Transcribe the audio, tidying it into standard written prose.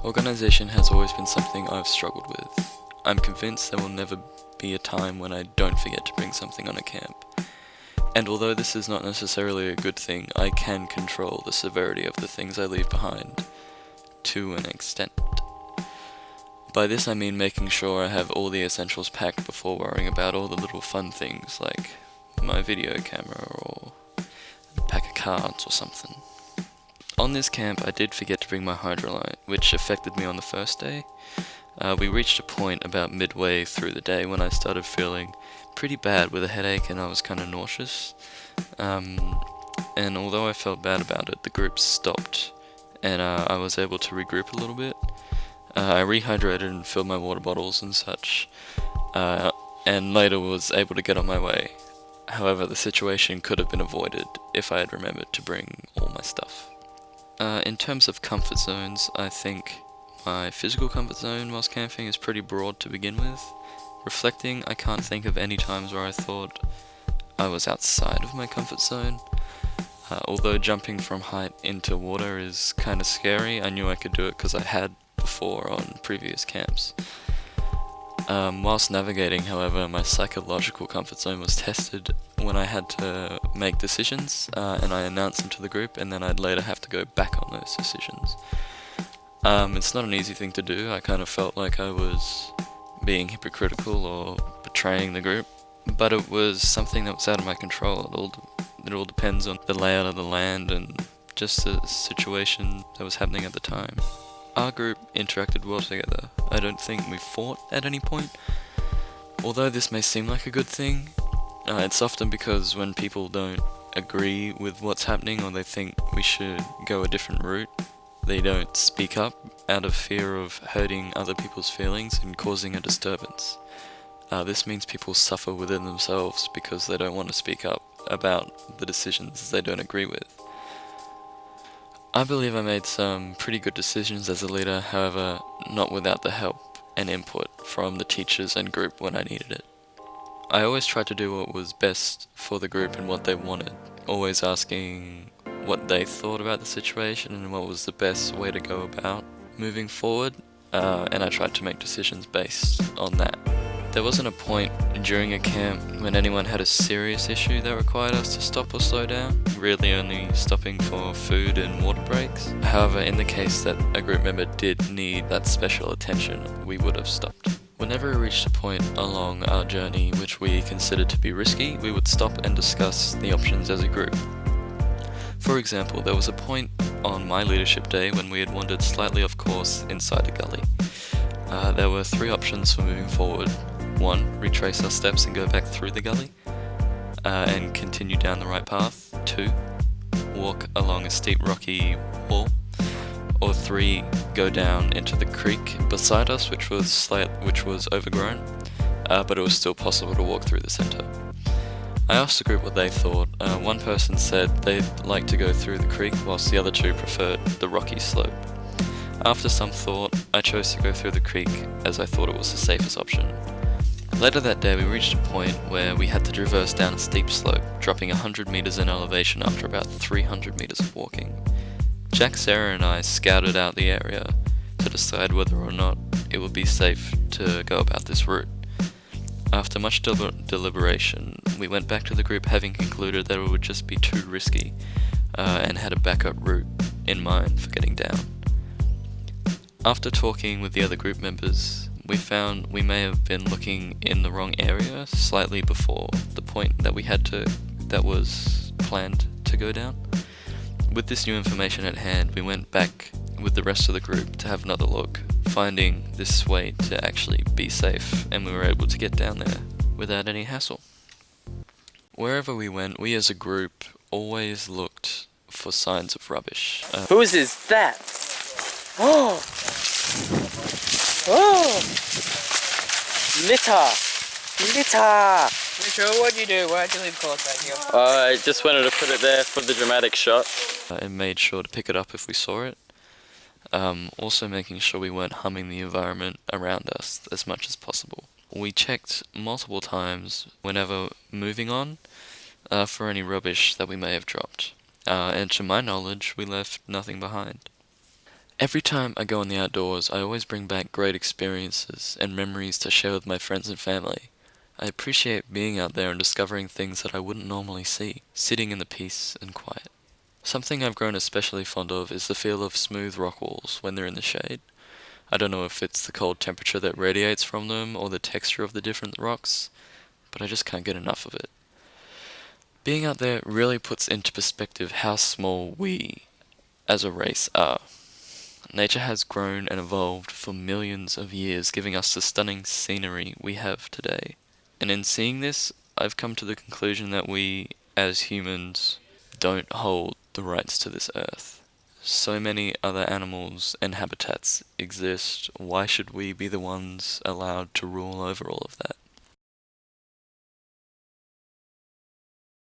Organisation has always been something I've struggled with. I'm convinced there will never be a time when I don't forget to bring something on a camp. And although this is not necessarily a good thing, I can control the severity of the things I leave behind, to an extent. By this I mean making sure I have all the essentials packed before worrying about all the little fun things like my video camera or a pack of cards or something. On this camp I did forget to bring my hydrolyte, which affected me on the first day. We reached a point about midway through the day when I started feeling pretty bad with a headache and I was kind of nauseous. And although I felt bad about it, the group stopped and I was able to regroup a little bit. I rehydrated and filled my water bottles and such, and later was able to get on my way. However, the situation could have been avoided if I had remembered to bring all my stuff. In terms of comfort zones, I think my physical comfort zone whilst camping is pretty broad to begin with. Reflecting, I can't think of any times where I thought I was outside of my comfort zone. Although jumping from height into water is kind of scary, I knew I could do it because I had before on previous camps. Whilst navigating, however, my psychological comfort zone was tested when I had to make decisions, and I announced them to the group, and then I'd later have to go back on those decisions. It's not an easy thing to do. I kind of felt like I was being hypocritical or betraying the group, but it was something that was out of my control. It all depends on the layout of the land and just the situation that was happening at the time. Our group interacted well together. I don't think we fought at any point. Although this may seem like a good thing, it's often because when people don't agree with what's happening or they think we should go a different route, they don't speak up out of fear of hurting other people's feelings and causing a disturbance. This means people suffer within themselves because they don't want to speak up about the decisions they don't agree with. I believe I made some pretty good decisions as a leader, however, not without the help and input from the teachers and group when I needed it. I always tried to do what was best for the group and what they wanted, always asking what they thought about the situation and what was the best way to go about moving forward, and I tried to make decisions based on that. There wasn't a point during a camp when anyone had a serious issue that required us to stop or slow down, really only stopping for food and water breaks. However, in the case that a group member did need that special attention, we would have stopped. Whenever we reached a point along our journey which we considered to be risky, we would stop and discuss the options as a group. For example, there was a point on my leadership day when we had wandered slightly off course inside a gully. There were 3 options for moving forward. 1. Retrace our steps and go back through the gully and continue down the right path. 2. Walk along a steep rocky wall. Or 3. Go down into the creek beside us, which was overgrown, but it was still possible to walk through the center. I asked the group what they thought. One person said they'd like to go through the creek, whilst the other 2 preferred the rocky slope. After some thought, I chose to go through the creek as I thought it was the safest option. Later that day we reached a point where we had to traverse down a steep slope, dropping 100 meters in elevation after about 300 meters of walking. Jack, Sarah and I scouted out the area to decide whether or not it would be safe to go about this route. After much deliberation, we went back to the group having concluded that it would just be too risky, and had a backup route in mind for getting down. After talking with the other group members, we found we may have been looking in the wrong area slightly before the point that was planned to go down. With this new information at hand, we went back with the rest of the group to have another look, finding this way to actually be safe, and we were able to get down there without any hassle. Wherever we went, we as a group always looked for signs of rubbish. Whose is that? Oh! Oh! Litter! Litter! Sure, what'd you do? Why'd you leave clothes back here? I just wanted to put it there for the dramatic shot. And made sure to pick it up if we saw it. Also making sure we weren't humming the environment around us as much as possible. We checked multiple times whenever moving on for any rubbish that we may have dropped. And to my knowledge, we left nothing behind. Every time I go in the outdoors, I always bring back great experiences and memories to share with my friends and family. I appreciate being out there and discovering things that I wouldn't normally see, sitting in the peace and quiet. Something I've grown especially fond of is the feel of smooth rock walls when they're in the shade. I don't know if it's the cold temperature that radiates from them or the texture of the different rocks, but I just can't get enough of it. Being out there really puts into perspective how small we, as a race, are. Nature has grown and evolved for millions of years, giving us the stunning scenery we have today. And in seeing this, I've come to the conclusion that we, as humans, don't hold the rights to this earth. So many other animals and habitats exist. Why should we be the ones allowed to rule over all of that?